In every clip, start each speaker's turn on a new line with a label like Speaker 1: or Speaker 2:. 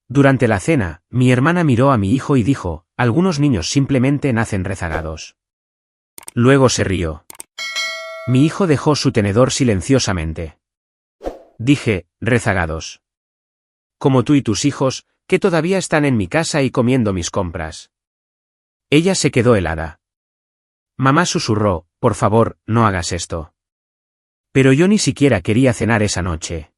Speaker 1: Durante la cena, mi hermana miró a mi hijo y dijo, algunos niños simplemente nacen rezagados. Luego se rió. Mi hijo dejó su tenedor silenciosamente. Dije, rezagados. Como tú y tus hijos, que todavía están en mi casa y comiendo mis compras. Ella se quedó helada. Mamá susurró, por favor, no hagas esto. Pero yo ni siquiera quería cenar esa noche.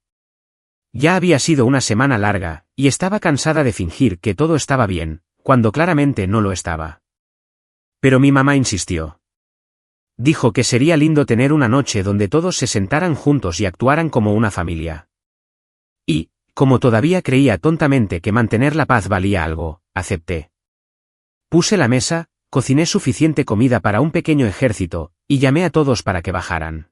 Speaker 1: Ya había sido una semana larga, y estaba cansada de fingir que todo estaba bien, cuando claramente no lo estaba. Pero mi mamá insistió. Dijo que sería lindo tener una noche donde todos se sentaran juntos y actuaran como una familia. Y, como todavía creía tontamente que mantener la paz valía algo, acepté. Puse la mesa, cociné suficiente comida para un pequeño ejército, y llamé a todos para que bajaran.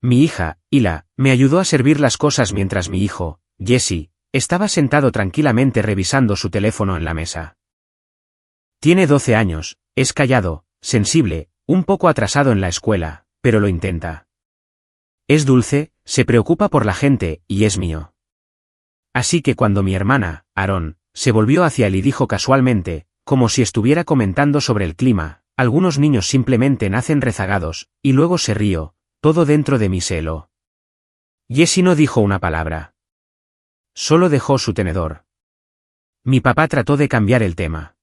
Speaker 1: Mi hija, Hila, me ayudó a servir las cosas mientras mi hijo, Jesse, estaba sentado tranquilamente revisando su teléfono en la mesa. Tiene 12 años, es callado, sensible, un poco atrasado en la escuela, pero lo intenta. Es dulce, se preocupa por la gente, y es mío. Así que cuando mi hermana, Aaron, se volvió hacia él y dijo casualmente, como si estuviera comentando sobre el clima, algunos niños simplemente nacen rezagados, y luego se rió, todo dentro de mí se heló. Jesse no dijo una palabra. Solo dejó su tenedor. Mi papá trató de cambiar el tema.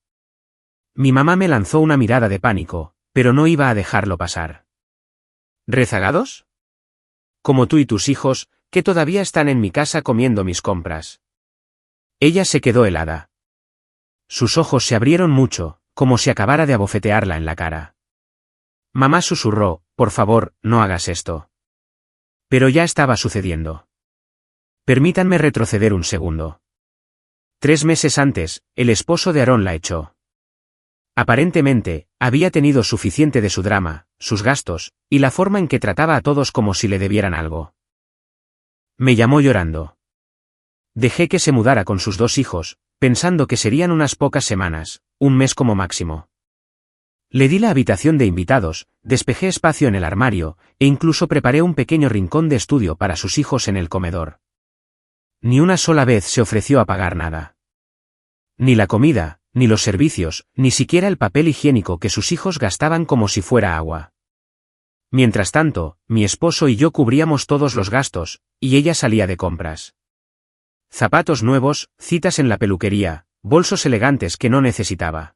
Speaker 1: Mi mamá me lanzó una mirada de pánico, pero no iba a dejarlo pasar. ¿Rezagados? Como tú y tus hijos, que todavía están en mi casa comiendo mis compras. Ella se quedó helada. Sus ojos se abrieron mucho, como si acabara de abofetearla en la cara. Mamá susurró, por favor, no hagas esto. Pero ya estaba sucediendo. Permítanme retroceder un segundo. 3 meses antes, el esposo de Aaron la echó. Aparentemente, había tenido suficiente de su drama, sus gastos, y la forma en que trataba a todos como si le debieran algo. Me llamó llorando. Dejé que se mudara con sus 2 hijos, pensando que serían unas pocas semanas, un mes como máximo. Le di la habitación de invitados, despejé espacio en el armario, e incluso preparé un pequeño rincón de estudio para sus hijos en el comedor. Ni una sola vez se ofreció a pagar nada. Ni la comida, ni los servicios, ni siquiera el papel higiénico que sus hijos gastaban como si fuera agua. Mientras tanto, mi esposo y yo cubríamos todos los gastos, y ella salía de compras. Zapatos nuevos, citas en la peluquería, bolsos elegantes que no necesitaba.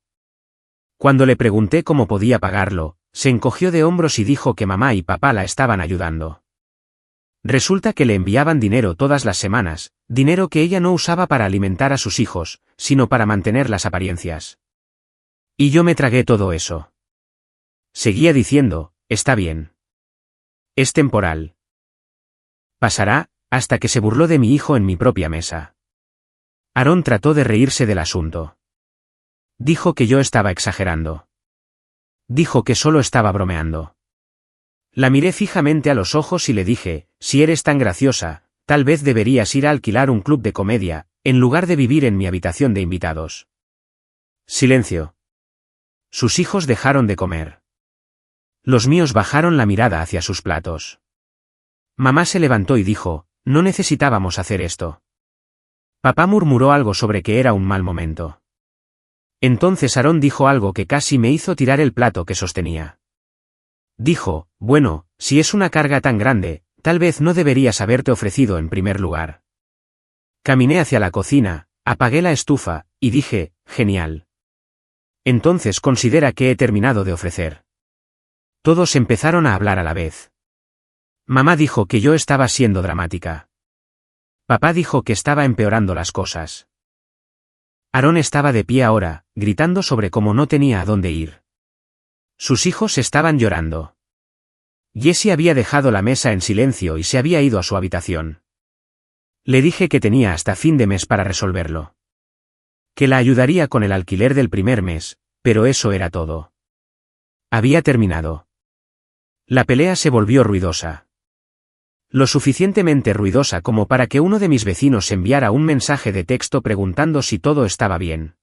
Speaker 1: Cuando le pregunté cómo podía pagarlo, se encogió de hombros y dijo que mamá y papá la estaban ayudando. Resulta que le enviaban dinero todas las semanas, dinero que ella no usaba para alimentar a sus hijos, sino para mantener las apariencias. Y yo me tragué todo eso. Seguía diciendo, está bien. Es temporal. Pasará, hasta que se burló de mi hijo en mi propia mesa. Aaron trató de reírse del asunto. Dijo que yo estaba exagerando. Dijo que solo estaba bromeando. La miré fijamente a los ojos y le dije, si eres tan graciosa, tal vez deberías ir a alquilar un club de comedia, en lugar de vivir en mi habitación de invitados. Silencio. Sus hijos dejaron de comer. Los míos bajaron la mirada hacia sus platos. Mamá se levantó y dijo, no necesitábamos hacer esto. Papá murmuró algo sobre que era un mal momento. Entonces Aaron dijo algo que casi me hizo tirar el plato que sostenía. Dijo, bueno, si es una carga tan grande, tal vez no deberías haberte ofrecido en primer lugar. Caminé hacia la cocina, apagué la estufa, y dije, genial. Entonces considera que he terminado de ofrecer. Todos empezaron a hablar a la vez. Mamá dijo que yo estaba siendo dramática. Papá dijo que estaba empeorando las cosas. Aaron estaba de pie ahora, gritando sobre cómo no tenía a dónde ir. Sus hijos estaban llorando. Jesse había dejado la mesa en silencio y se había ido a su habitación. Le dije que tenía hasta fin de mes para resolverlo. Que la ayudaría con el alquiler del primer mes, pero eso era todo. Había terminado. La pelea se volvió ruidosa. Lo suficientemente ruidosa como para que uno de mis vecinos enviara un mensaje de texto preguntando si todo estaba bien.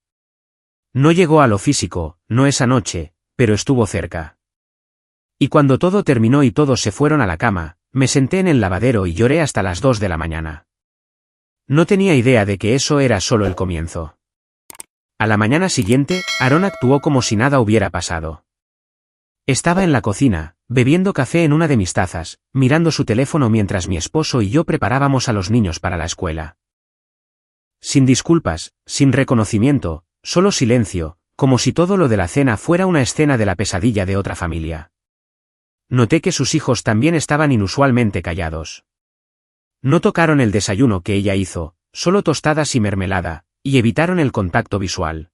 Speaker 1: No llegó a lo físico, no esa noche, pero estuvo cerca. Y cuando todo terminó y todos se fueron a la cama, me senté en el lavadero y lloré hasta las 2 de la mañana. No tenía idea de que eso era solo el comienzo. A la mañana siguiente, Aarón actuó como si nada hubiera pasado. Estaba en la cocina, bebiendo café en una de mis tazas, mirando su teléfono mientras mi esposo y yo preparábamos a los niños para la escuela. Sin disculpas, sin reconocimiento, solo silencio, como si todo lo de la cena fuera una escena de la pesadilla de otra familia. Noté que sus hijos también estaban inusualmente callados. No tocaron el desayuno que ella hizo, solo tostadas y mermelada, y evitaron el contacto visual.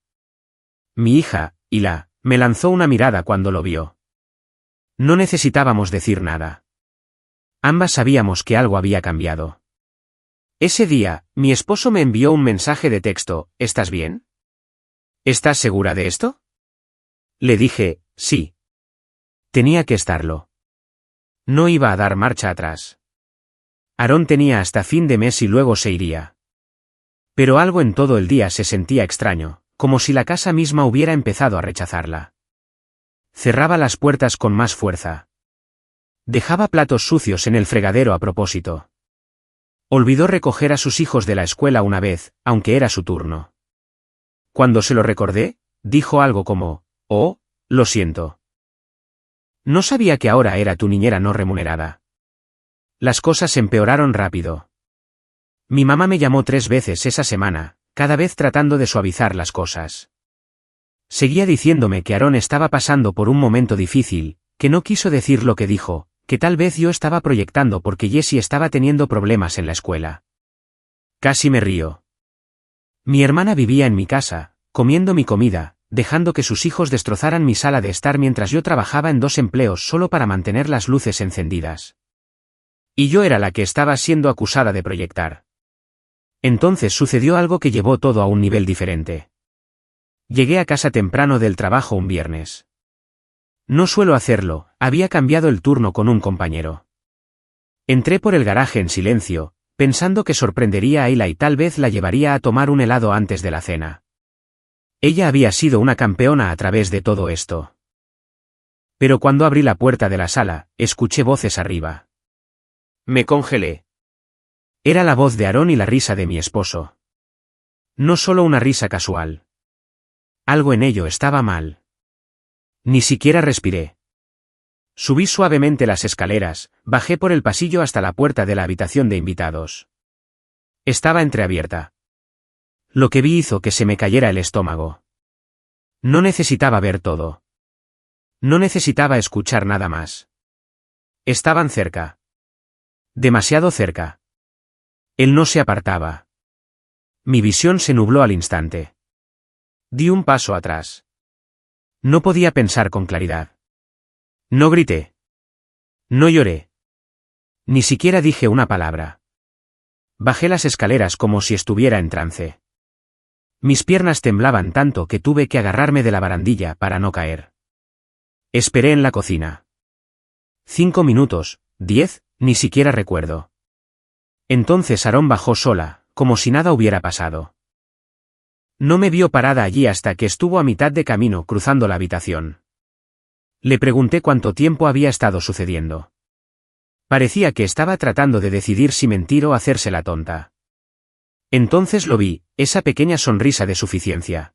Speaker 1: Mi hija, Hila, me lanzó una mirada cuando lo vio. No necesitábamos decir nada. Ambas sabíamos que algo había cambiado. Ese día, mi esposo me envió un mensaje de texto: ¿estás bien? ¿Estás segura de esto? Le dije, sí. Tenía que estarlo. No iba a dar marcha atrás. Aarón tenía hasta fin de mes y luego se iría. Pero algo en todo el día se sentía extraño, como si la casa misma hubiera empezado a rechazarla. Cerraba las puertas con más fuerza. Dejaba platos sucios en el fregadero a propósito. Olvidó recoger a sus hijos de la escuela una vez, aunque era su turno. Cuando se lo recordé, dijo algo como: «Oh, lo siento. No sabía que ahora era tu niñera no remunerada». Las cosas empeoraron rápido. Mi mamá me llamó 3 veces esa semana, cada vez tratando de suavizar las cosas. Seguía diciéndome que Aarón estaba pasando por un momento difícil, que no quiso decir lo que dijo, que tal vez yo estaba proyectando porque Jessie estaba teniendo problemas en la escuela. Casi me río. Mi hermana vivía en mi casa, comiendo mi comida, dejando que sus hijos destrozaran mi sala de estar mientras yo trabajaba en 2 empleos solo para mantener las luces encendidas. Y yo era la que estaba siendo acusada de proyectar. Entonces sucedió algo que llevó todo a un nivel diferente. Llegué a casa temprano del trabajo un viernes. No suelo hacerlo, había cambiado el turno con un compañero. Entré por el garaje en silencio, pensando que sorprendería a Hila y tal vez la llevaría a tomar un helado antes de la cena. Ella había sido una campeona a través de todo esto. Pero cuando abrí la puerta de la sala, escuché voces arriba. Me congelé. Era la voz de Aarón y la risa de mi esposo. No solo una risa casual. Algo en ello estaba mal. Ni siquiera respiré. Subí suavemente las escaleras, bajé por el pasillo hasta la puerta de la habitación de invitados. Estaba entreabierta. Lo que vi hizo que se me cayera el estómago. No necesitaba ver todo. No necesitaba escuchar nada más. Estaban cerca. Demasiado cerca. Él no se apartaba. Mi visión se nubló al instante. Di un paso atrás. No podía pensar con claridad. No grité. No lloré. Ni siquiera dije una palabra. Bajé las escaleras como si estuviera en trance. Mis piernas temblaban tanto que tuve que agarrarme de la barandilla para no caer. Esperé en la cocina. 5 minutos, 10, ni siquiera recuerdo. Entonces Aarón bajó sola, como si nada hubiera pasado. No me vio parada allí hasta que estuvo a mitad de camino cruzando la habitación. Le pregunté cuánto tiempo había estado sucediendo. Parecía que estaba tratando de decidir si mentir o hacerse la tonta. Entonces lo vi, esa pequeña sonrisa de suficiencia.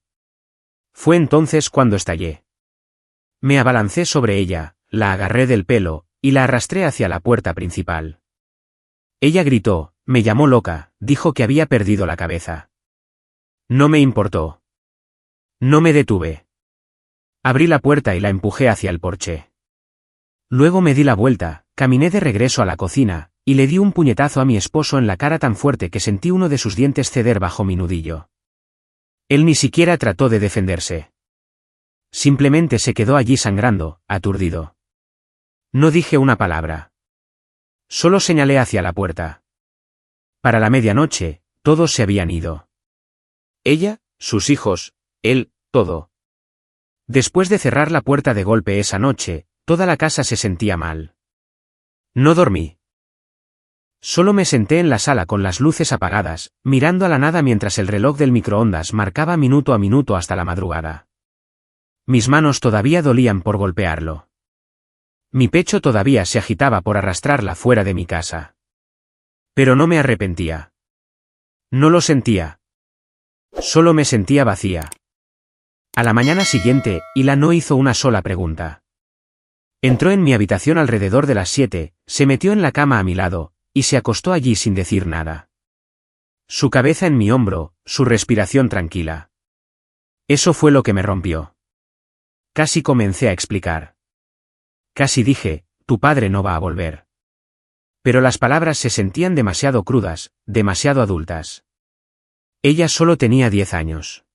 Speaker 1: Fue entonces cuando estallé. Me abalancé sobre ella, la agarré del pelo, y la arrastré hacia la puerta principal. Ella gritó, me llamó loca, dijo que había perdido la cabeza. No me importó. No me detuve. Abrí la puerta y la empujé hacia el porche. Luego me di la vuelta, caminé de regreso a la cocina, y le di un puñetazo a mi esposo en la cara tan fuerte que sentí uno de sus dientes ceder bajo mi nudillo. Él ni siquiera trató de defenderse. Simplemente se quedó allí sangrando, aturdido. No dije una palabra. Solo señalé hacia la puerta. Para la medianoche, todos se habían ido. Ella, sus hijos, él, todo. Después de cerrar la puerta de golpe esa noche, toda la casa se sentía mal. No dormí. Solo me senté en la sala con las luces apagadas, mirando a la nada mientras el reloj del microondas marcaba minuto a minuto hasta la madrugada. Mis manos todavía dolían por golpearlo. Mi pecho todavía se agitaba por arrastrarla fuera de mi casa. Pero no me arrepentía. No lo sentía. Solo me sentía vacía. A la mañana siguiente, Ila no hizo una sola pregunta. Entró en mi habitación alrededor de las 7, se metió en la cama a mi lado, y se acostó allí sin decir nada. Su cabeza en mi hombro, su respiración tranquila. Eso fue lo que me rompió. Casi comencé a explicar. Casi dije, tu padre no va a volver. Pero las palabras se sentían demasiado crudas, demasiado adultas. Ella solo tenía 10 años.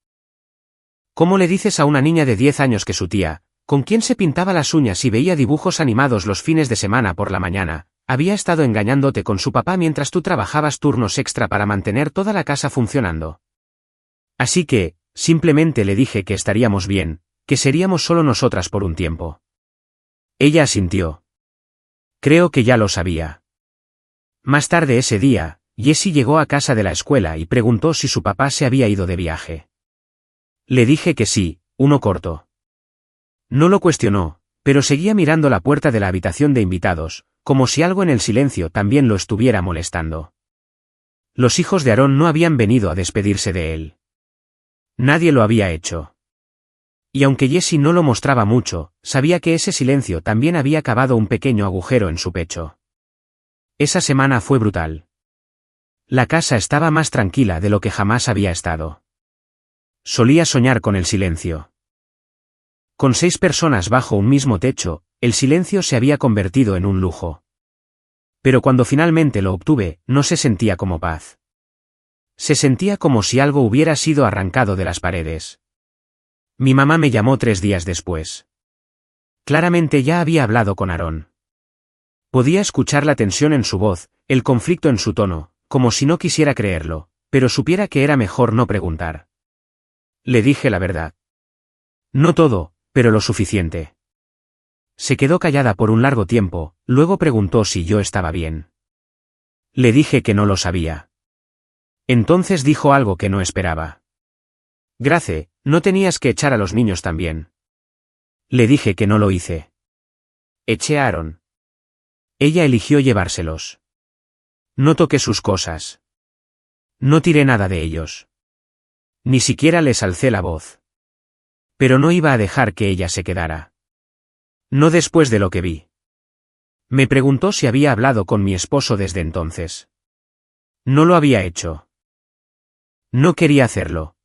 Speaker 1: ¿Cómo le dices a una niña de 10 años que su tía, con quien se pintaba las uñas y veía dibujos animados los fines de semana por la mañana, había estado engañándote con su papá mientras tú trabajabas turnos extra para mantener toda la casa funcionando? Así que, simplemente le dije que estaríamos bien, que seríamos solo nosotras por un tiempo. Ella asintió. Creo que ya lo sabía. Más tarde ese día, Jessie llegó a casa de la escuela y preguntó si su papá se había ido de viaje. Le dije que sí, uno corto. No lo cuestionó, pero seguía mirando la puerta de la habitación de invitados, como si algo en el silencio también lo estuviera molestando. Los hijos de Aarón no habían venido a despedirse de él. Nadie lo había hecho. Y aunque Jessie no lo mostraba mucho, sabía que ese silencio también había cavado un pequeño agujero en su pecho. Esa semana fue brutal. La casa estaba más tranquila de lo que jamás había estado. Solía soñar con el silencio. Con 6 personas bajo un mismo techo, el silencio se había convertido en un lujo. Pero cuando finalmente lo obtuve, no se sentía como paz. Se sentía como si algo hubiera sido arrancado de las paredes. Mi mamá me llamó 3 días después. Claramente ya había hablado con Aarón. Podía escuchar la tensión en su voz, el conflicto en su tono, como si no quisiera creerlo, pero supiera que era mejor no preguntar. Le dije la verdad. No todo, pero lo suficiente. Se quedó callada por un largo tiempo, luego preguntó si yo estaba bien. Le dije que no lo sabía. Entonces dijo algo que no esperaba. Grace, no tenías que echar a los niños también. Le dije que no lo hice. Eché a Aarón. Ella eligió llevárselos. No toqué sus cosas. No tiré nada de ellos. Ni siquiera les alcé la voz. Pero no iba a dejar que ella se quedara. No después de lo que vi. Me preguntó si había hablado con mi esposo desde entonces. No lo había hecho. No quería hacerlo.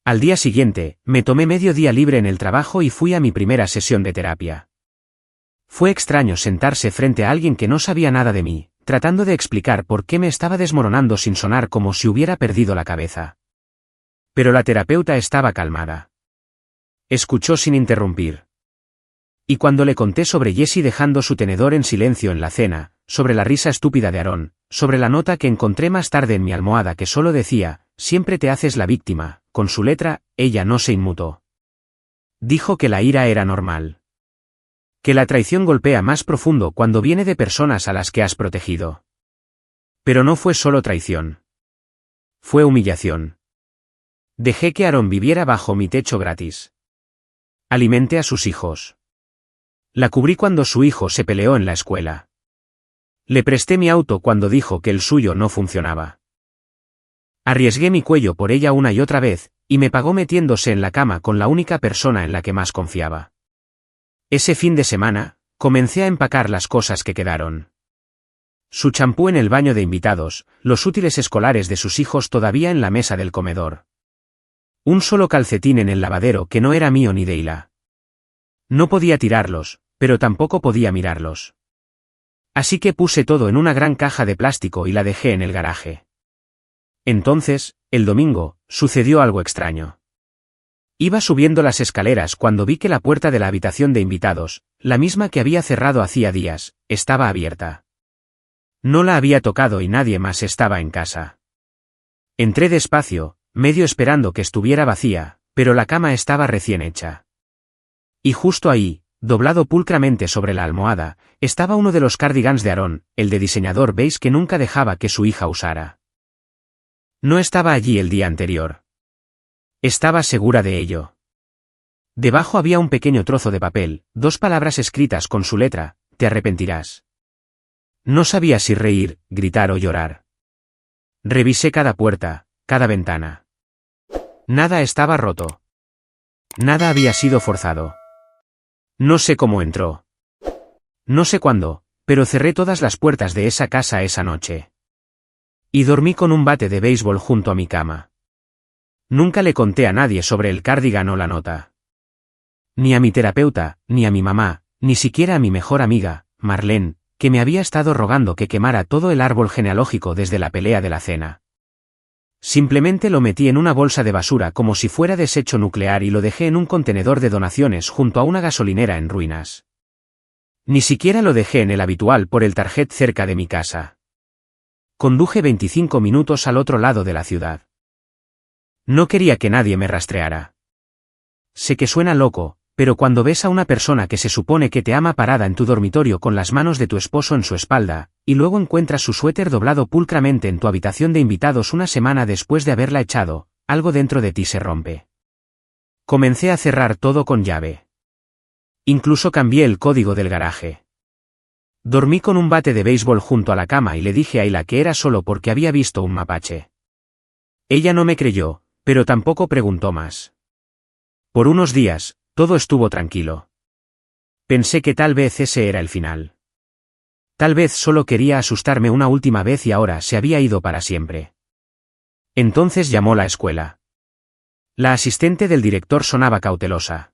Speaker 1: Al día siguiente, me tomé medio día libre en el trabajo y fui a mi primera sesión de terapia. Fue extraño sentarse frente a alguien que no sabía nada de mí, tratando de explicar por qué me estaba desmoronando sin sonar como si hubiera perdido la cabeza. Pero la terapeuta estaba calmada. Escuchó sin interrumpir. Y cuando le conté sobre Jessie dejando su tenedor en silencio en la cena, sobre la risa estúpida de Aarón, sobre la nota que encontré más tarde en mi almohada que solo decía, siempre te haces la víctima, con su letra, ella no se inmutó. Dijo que la ira era normal. Que la traición golpea más profundo cuando viene de personas a las que has protegido. Pero no fue solo traición. Fue humillación. Dejé que Aarón viviera bajo mi techo gratis. Alimenté a sus hijos. La cubrí cuando su hijo se peleó en la escuela. Le presté mi auto cuando dijo que el suyo no funcionaba. Arriesgué mi cuello por ella una y otra vez, y me pagó metiéndose en la cama con la única persona en la que más confiaba. Ese fin de semana, comencé a empacar las cosas que quedaron. Su champú en el baño de invitados, los útiles escolares de sus hijos todavía en la mesa del comedor. Un solo calcetín en el lavadero que no era mío ni de Ila. No podía tirarlos, pero tampoco podía mirarlos. Así que puse todo en una gran caja de plástico y la dejé en el garaje. Entonces, el domingo, sucedió algo extraño. Iba subiendo las escaleras cuando vi que la puerta de la habitación de invitados, la misma que había cerrado hacía días, estaba abierta. No la había tocado y nadie más estaba en casa. Entré despacio, medio esperando que estuviera vacía, pero la cama estaba recién hecha. Y justo ahí, doblado pulcramente sobre la almohada, estaba uno de los cardigans de Aarón, el de diseñador beige que nunca dejaba que su hija usara. No estaba allí el día anterior. Estaba segura de ello. Debajo había un pequeño trozo de papel, 2 palabras escritas con su letra, te arrepentirás. No sabía si reír, gritar o llorar. Revisé cada puerta, cada ventana. Nada estaba roto. Nada había sido forzado. No sé cómo entró. No sé cuándo, pero cerré todas las puertas de esa casa esa noche. Y dormí con un bate de béisbol junto a mi cama. Nunca le conté a nadie sobre el cardigan o la nota. Ni a mi terapeuta, ni a mi mamá, ni siquiera a mi mejor amiga, Marlene, que me había estado rogando que quemara todo el árbol genealógico desde la pelea de la cena. Simplemente lo metí en una bolsa de basura como si fuera desecho nuclear y lo dejé en un contenedor de donaciones junto a una gasolinera en ruinas. Ni siquiera lo dejé en el habitual por el Target cerca de mi casa. Conduje 25 minutos al otro lado de la ciudad. No quería que nadie me rastreara. Sé que suena loco, pero cuando ves a una persona que se supone que te ama parada en tu dormitorio con las manos de tu esposo en su espalda, y luego encuentras su suéter doblado pulcramente en tu habitación de invitados una semana después de haberla echado, algo dentro de ti se rompe. Comencé a cerrar todo con llave. Incluso cambié el código del garaje. Dormí con un bate de béisbol junto a la cama y le dije a Ayla que era solo porque había visto un mapache. Ella no me creyó, pero tampoco preguntó más. Por unos días, todo estuvo tranquilo. Pensé que tal vez ese era el final. Tal vez solo quería asustarme una última vez y ahora se había ido para siempre. Entonces llamó la escuela. La asistente del director sonaba cautelosa.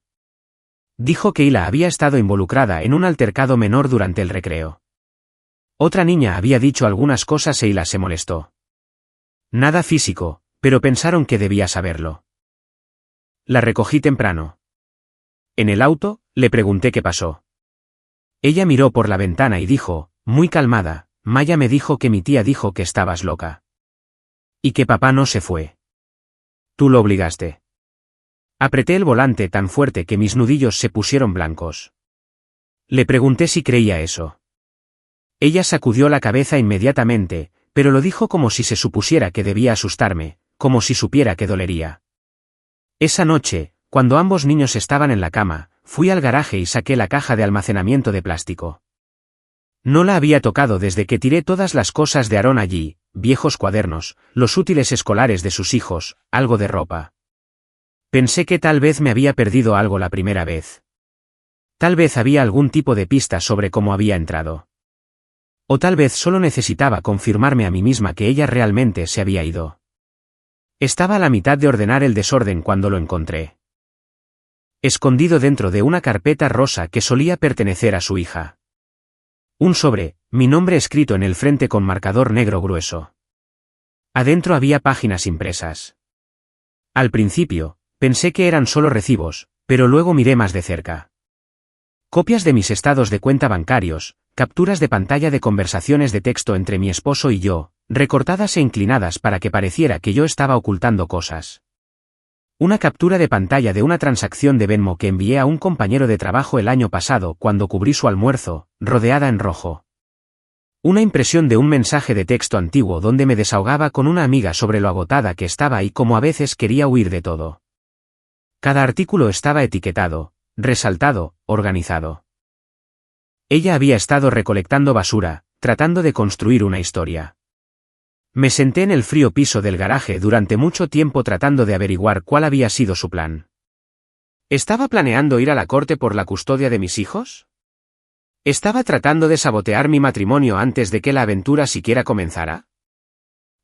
Speaker 1: Dijo que Ayla había estado involucrada en un altercado menor durante el recreo. Otra niña había dicho algunas cosas e Ayla se molestó. Nada físico, pero pensaron que debía saberlo. La recogí temprano. En el auto, le pregunté qué pasó. Ella miró por la ventana y dijo, muy calmada, Maya me dijo que mi tía dijo que estabas loca. Y que papá no se fue. Tú lo obligaste. Apreté el volante tan fuerte que mis nudillos se pusieron blancos. Le pregunté si creía eso. Ella sacudió la cabeza inmediatamente, pero lo dijo como si se supusiera que debía asustarme, como si supiera que dolería. Esa noche, cuando ambos niños estaban en la cama, fui al garaje y saqué la caja de almacenamiento de plástico. No la había tocado desde que tiré todas las cosas de Aaron allí, viejos cuadernos, los útiles escolares de sus hijos, algo de ropa. Pensé que tal vez me había perdido algo la primera vez. Tal vez había algún tipo de pista sobre cómo había entrado. O tal vez solo necesitaba confirmarme a mí misma que ella realmente se había ido. Estaba a la mitad de ordenar el desorden cuando lo encontré. Escondido dentro de una carpeta rosa que solía pertenecer a su hija. Un sobre, mi nombre escrito en el frente con marcador negro grueso. Adentro había páginas impresas. Al principio, pensé que eran solo recibos, pero luego miré más de cerca. Copias de mis estados de cuenta bancarios, capturas de pantalla de conversaciones de texto entre mi esposo y yo, recortadas e inclinadas para que pareciera que yo estaba ocultando cosas. Una captura de pantalla de una transacción de Venmo que envié a un compañero de trabajo el año pasado cuando cubrí su almuerzo, rodeada en rojo. Una impresión de un mensaje de texto antiguo donde me desahogaba con una amiga sobre lo agotada que estaba y cómo a veces quería huir de todo. Cada artículo estaba etiquetado, resaltado, organizado. Ella había estado recolectando basura, tratando de construir una historia. Me senté en el frío piso del garaje durante mucho tiempo tratando de averiguar cuál había sido su plan. ¿Estaba planeando ir a la corte por la custodia de mis hijos? ¿Estaba tratando de sabotear mi matrimonio antes de que la aventura siquiera comenzara?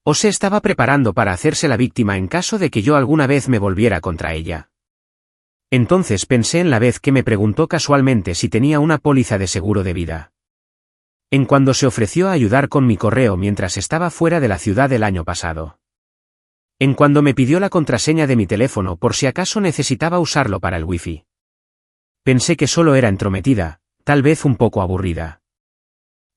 Speaker 1: ¿O se estaba preparando para hacerse la víctima en caso de que yo alguna vez me volviera contra ella? Entonces pensé en la vez que me preguntó casualmente si tenía una póliza de seguro de vida. En cuando se ofreció a ayudar con mi correo mientras estaba fuera de la ciudad el año pasado. En cuando me pidió la contraseña de mi teléfono por si acaso necesitaba usarlo para el wifi. Pensé que solo era entrometida, tal vez un poco aburrida.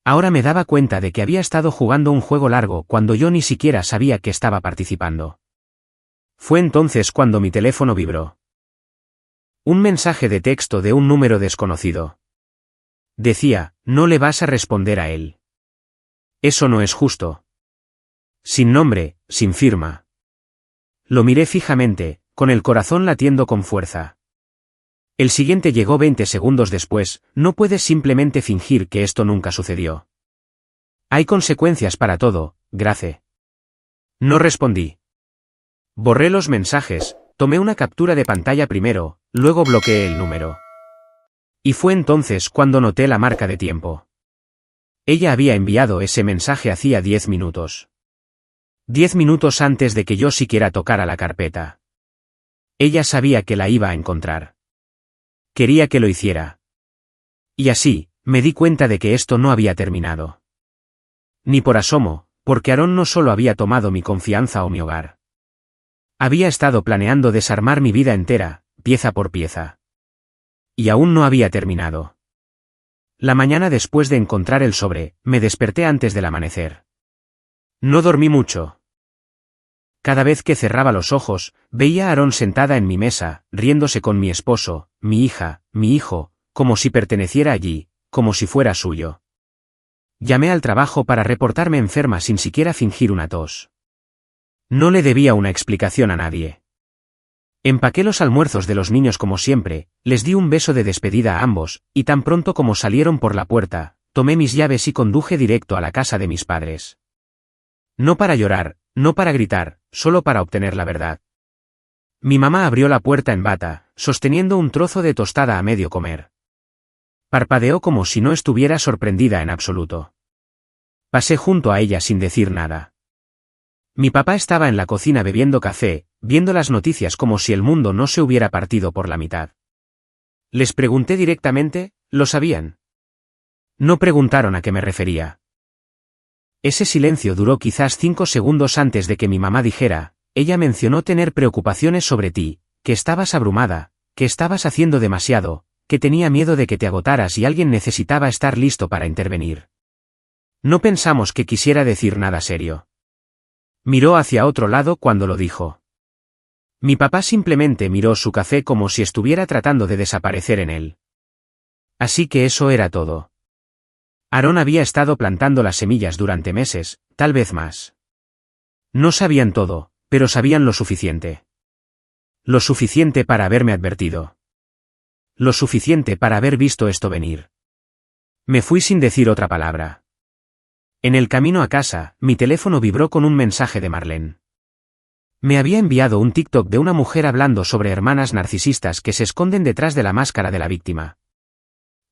Speaker 1: Ahora me daba cuenta de que había estado jugando un juego largo cuando yo ni siquiera sabía que estaba participando. Fue entonces cuando mi teléfono vibró. Un mensaje de texto de un número desconocido. Decía, no le vas a responder a él. Eso no es justo. Sin nombre, sin firma. Lo miré fijamente, con el corazón latiendo con fuerza. El siguiente llegó 20 segundos después, no puedes simplemente fingir que esto nunca sucedió. Hay consecuencias para todo, Grace. No respondí. Borré los mensajes, tomé una captura de pantalla primero, luego bloqueé el número. Y fue entonces cuando noté la marca de tiempo. Ella había enviado ese mensaje hacía 10 minutos. 10 minutos antes de que yo siquiera tocara la carpeta. Ella sabía que la iba a encontrar. Quería que lo hiciera. Y así, me di cuenta de que esto no había terminado. Ni por asomo, porque Aarón no solo había tomado mi confianza o mi hogar. Había estado planeando desarmar mi vida entera, pieza por pieza. Y aún no había terminado. La mañana después de encontrar el sobre, me desperté antes del amanecer. No dormí mucho. Cada vez que cerraba los ojos, veía a Aarón sentada en mi mesa, riéndose con mi esposo, mi hija, mi hijo, como si perteneciera allí, como si fuera suyo. Llamé al trabajo para reportarme enferma sin siquiera fingir una tos. No le debía una explicación a nadie. Empaqué los almuerzos de los niños como siempre, les di un beso de despedida a ambos, y tan pronto como salieron por la puerta, tomé mis llaves y conduje directo a la casa de mis padres. No para llorar, no para gritar, solo para obtener la verdad. Mi mamá abrió la puerta en bata, sosteniendo un trozo de tostada a medio comer. Parpadeó como si no estuviera sorprendida en absoluto. Pasé junto a ella sin decir nada. Mi papá estaba en la cocina bebiendo café, viendo las noticias como si el mundo no se hubiera partido por la mitad. Les pregunté directamente, ¿lo sabían? No preguntaron a qué me refería. Ese silencio duró quizás 5 segundos antes de que mi mamá dijera, ella mencionó tener preocupaciones sobre ti, que estabas abrumada, que estabas haciendo demasiado, que tenía miedo de que te agotaras y alguien necesitaba estar listo para intervenir. No pensamos que quisiera decir nada serio. Miró hacia otro lado cuando lo dijo. Mi papá simplemente miró su café como si estuviera tratando de desaparecer en él. Así que eso era todo. Aarón había estado plantando las semillas durante meses, tal vez más. No sabían todo, pero sabían lo suficiente. Lo suficiente para haberme advertido. Lo suficiente para haber visto esto venir. Me fui sin decir otra palabra. En el camino a casa, mi teléfono vibró con un mensaje de Marlene. Me había enviado un TikTok de una mujer hablando sobre hermanas narcisistas que se esconden detrás de la máscara de la víctima.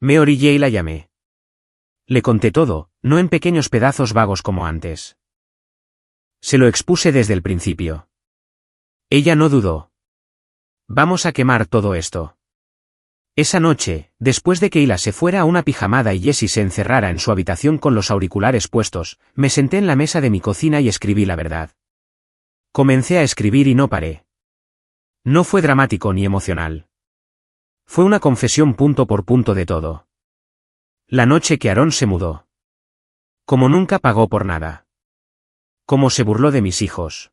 Speaker 1: Me orillé y la llamé. Le conté todo, no en pequeños pedazos vagos como antes. Se lo expuse desde el principio. Ella no dudó. Vamos a quemar todo esto. Esa noche, después de que Hila se fuera a una pijamada y Jessie se encerrara en su habitación con los auriculares puestos, me senté en la mesa de mi cocina y escribí la verdad. Comencé a escribir y no paré. No fue dramático ni emocional. Fue una confesión punto por punto de todo. La noche que Aarón se mudó. Como nunca pagó por nada. Como se burló de mis hijos.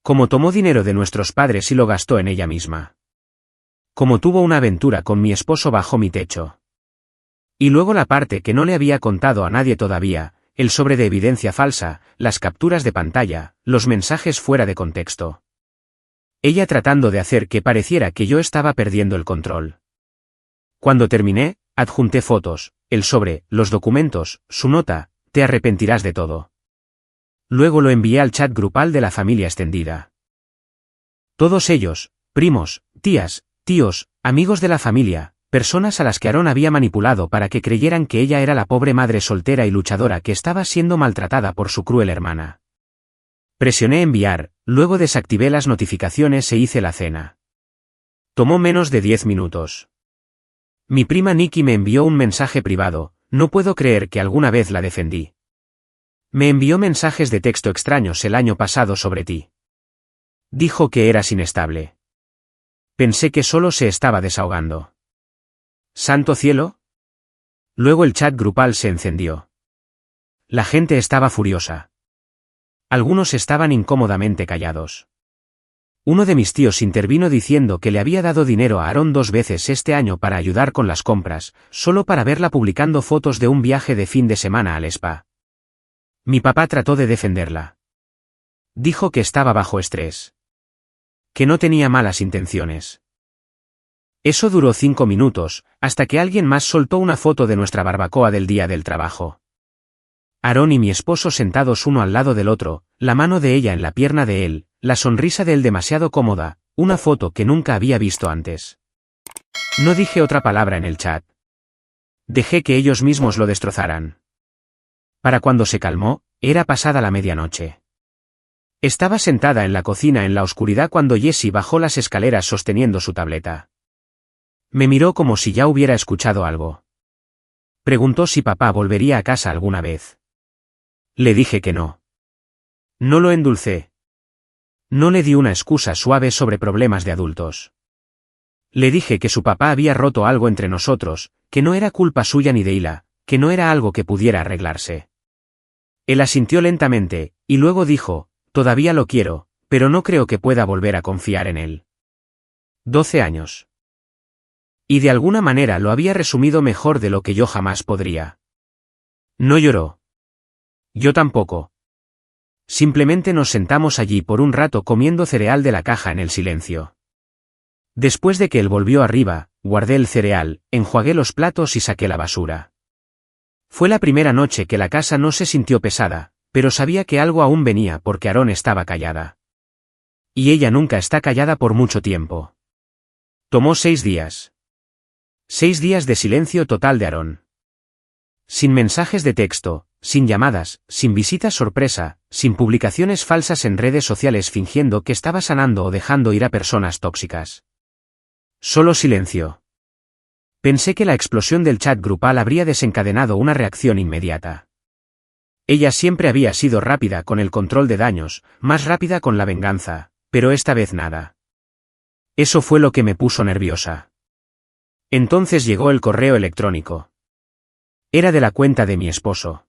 Speaker 1: Como tomó dinero de nuestros padres y lo gastó en ella misma. Como tuvo una aventura con mi esposo bajo mi techo. Y luego la parte que no le había contado a nadie todavía, el sobre de evidencia falsa, las capturas de pantalla, los mensajes fuera de contexto. Ella tratando de hacer que pareciera que yo estaba perdiendo el control. Cuando terminé, adjunté fotos, el sobre, los documentos, su nota, te arrepentirás de todo. Luego lo envié al chat grupal de la familia extendida. Todos ellos, primos, tías, tíos, amigos de la familia, personas a las que Aarón había manipulado para que creyeran que ella era la pobre madre soltera y luchadora que estaba siendo maltratada por su cruel hermana. Presioné enviar, luego desactivé las notificaciones e hice la cena. Tomó menos de 10 minutos. Mi prima Nikki me envió un mensaje privado, no puedo creer que alguna vez la defendí. Me envió mensajes de texto extraños el año pasado sobre ti. Dijo que eras inestable. Pensé que solo se estaba desahogando. ¿Santo cielo? Luego el chat grupal se encendió. La gente estaba furiosa. Algunos estaban incómodamente callados. Uno de mis tíos intervino diciendo que le había dado dinero a Aarón 2 veces este año para ayudar con las compras, solo para verla publicando fotos de un viaje de fin de semana al spa. Mi papá trató de defenderla. Dijo que estaba bajo estrés. Que no tenía malas intenciones. Eso duró 5 minutos, hasta que alguien más soltó una foto de nuestra barbacoa del día del trabajo. Aarón y mi esposo sentados uno al lado del otro, la mano de ella en la pierna de él, la sonrisa de él demasiado cómoda, una foto que nunca había visto antes. No dije otra palabra en el chat. Dejé que ellos mismos lo destrozaran. Para cuando se calmó, era pasada la medianoche. Estaba sentada en la cocina en la oscuridad cuando Jessie bajó las escaleras sosteniendo su tableta. Me miró como si ya hubiera escuchado algo. Preguntó si papá volvería a casa alguna vez. Le dije que no. No lo endulcé. No le di una excusa suave sobre problemas de adultos. Le dije que su papá había roto algo entre nosotros, que no era culpa suya ni de Hila, que no era algo que pudiera arreglarse. Él asintió lentamente, y luego dijo, todavía lo quiero, pero no creo que pueda volver a confiar en él. 12 años. Y de alguna manera lo había resumido mejor de lo que yo jamás podría. No lloró. Yo tampoco. Simplemente nos sentamos allí por un rato comiendo cereal de la caja en el silencio. Después de que él volvió arriba, guardé el cereal, enjuagué los platos y saqué la basura. Fue la primera noche que la casa no se sintió pesada, pero sabía que algo aún venía porque Aaron estaba callada. Y ella nunca está callada por mucho tiempo. Tomó 6 días. 6 días de silencio total de Aaron. Sin mensajes de texto, sin llamadas, sin visitas sorpresa, sin publicaciones falsas en redes sociales fingiendo que estaba sanando o dejando ir a personas tóxicas. Solo silencio. Pensé que la explosión del chat grupal habría desencadenado una reacción inmediata. Ella siempre había sido rápida con el control de daños, más rápida con la venganza, pero esta vez nada. Eso fue lo que me puso nerviosa. Entonces llegó el correo electrónico. Era de la cuenta de mi esposo.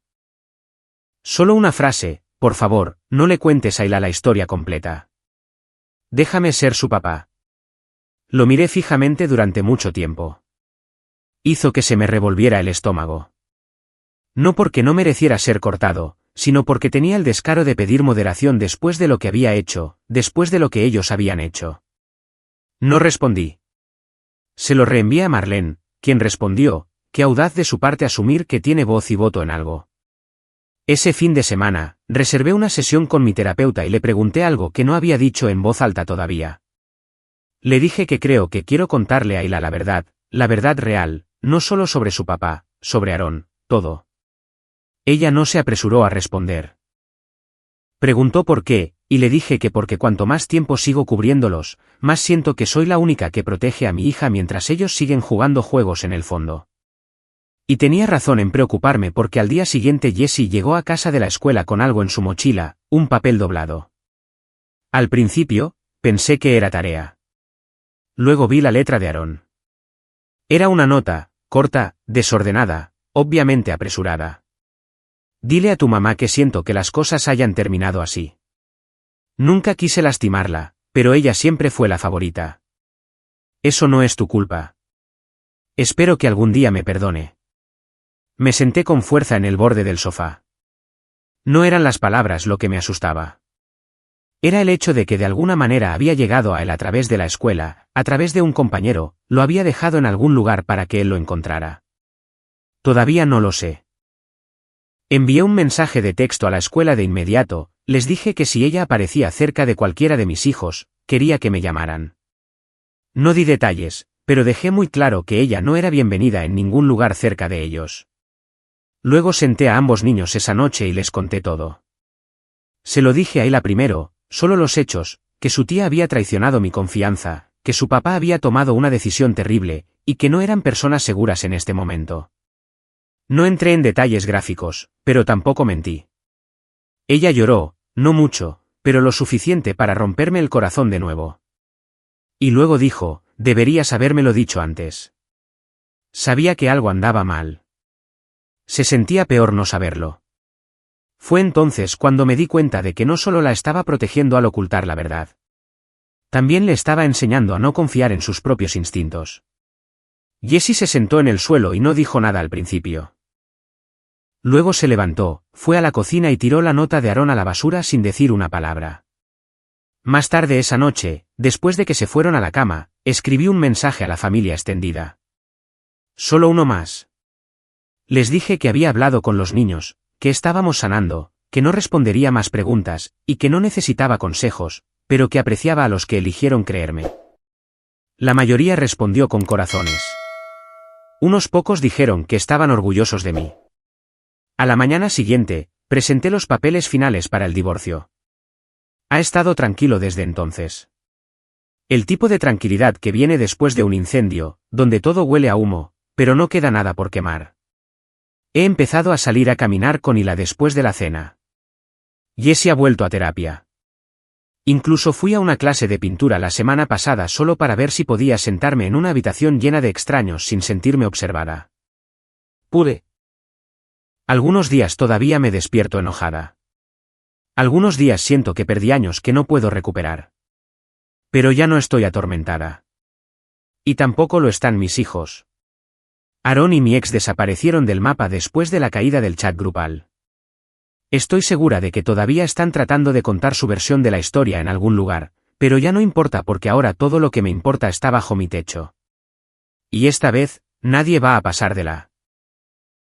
Speaker 1: Solo una frase, por favor, no le cuentes a Hila la historia completa. Déjame ser su papá. Lo miré fijamente durante mucho tiempo. Hizo que se me revolviera el estómago. No porque no mereciera ser cortado, sino porque tenía el descaro de pedir moderación después de lo que había hecho, después de lo que ellos habían hecho. No respondí. Se lo reenvié a Marlene, quien respondió, qué audaz de su parte asumir que tiene voz y voto en algo. Ese fin de semana, reservé una sesión con mi terapeuta y le pregunté algo que no había dicho en voz alta todavía. Le dije que creo que quiero contarle a Hila la verdad real, no solo sobre su papá, sobre Aaron, todo. Ella no se apresuró a responder. Preguntó por qué, y le dije que porque cuanto más tiempo sigo cubriéndolos, más siento que soy la única que protege a mi hija mientras ellos siguen jugando juegos en el fondo. Y tenía razón en preocuparme porque al día siguiente Jessie llegó a casa de la escuela con algo en su mochila, un papel doblado. Al principio, pensé que era tarea. Luego vi la letra de Aaron. Era una nota, corta, desordenada, obviamente apresurada. Dile a tu mamá que siento que las cosas hayan terminado así. Nunca quise lastimarla, pero ella siempre fue la favorita. Eso no es tu culpa. Espero que algún día me perdone. Me senté con fuerza en el borde del sofá. No eran las palabras lo que me asustaba. Era el hecho de que de alguna manera había llegado a él a través de la escuela, a través de un compañero, lo había dejado en algún lugar para que él lo encontrara. Todavía no lo sé. Envié un mensaje de texto a la escuela de inmediato, les dije que si ella aparecía cerca de cualquiera de mis hijos, quería que me llamaran. No di detalles, pero dejé muy claro que ella no era bienvenida en ningún lugar cerca de ellos. Luego senté a ambos niños esa noche y les conté todo. Se lo dije a Hila primero, solo los hechos, que su tía había traicionado mi confianza, que su papá había tomado una decisión terrible, y que no eran personas seguras en este momento. No entré en detalles gráficos, pero tampoco mentí. Ella lloró, no mucho, pero lo suficiente para romperme el corazón de nuevo. Y luego dijo, deberías habérmelo dicho antes. Sabía que algo andaba mal. Se sentía peor no saberlo. Fue entonces cuando me di cuenta de que no solo la estaba protegiendo al ocultar la verdad. También le estaba enseñando a no confiar en sus propios instintos. Jessie se sentó en el suelo y no dijo nada al principio. Luego se levantó, fue a la cocina y tiró la nota de Aaron a la basura sin decir una palabra. Más tarde esa noche, después de que se fueron a la cama, escribí un mensaje a la familia extendida. Solo uno más. Les dije que había hablado con los niños, que estábamos sanando, que no respondería más preguntas, y que no necesitaba consejos, pero que apreciaba a los que eligieron creerme. La mayoría respondió con corazones. Unos pocos dijeron que estaban orgullosos de mí. A la mañana siguiente, presenté los papeles finales para el divorcio. Ha estado tranquilo desde entonces. El tipo de tranquilidad que viene después de un incendio, donde todo huele a humo, pero no queda nada por quemar. He empezado a salir a caminar con Hila después de la cena. Jessie ha vuelto a terapia. Incluso fui a una clase de pintura la semana pasada solo para ver si podía sentarme en una habitación llena de extraños sin sentirme observada. Pude. Algunos días todavía me despierto enojada. Algunos días siento que perdí años que no puedo recuperar. Pero ya no estoy atormentada. Y tampoco lo están mis hijos. Aaron y mi ex desaparecieron del mapa después de la caída del chat grupal. Estoy segura de que todavía están tratando de contar su versión de la historia en algún lugar, pero ya no importa porque ahora todo lo que me importa está bajo mi techo. Y esta vez, nadie va a pasar de la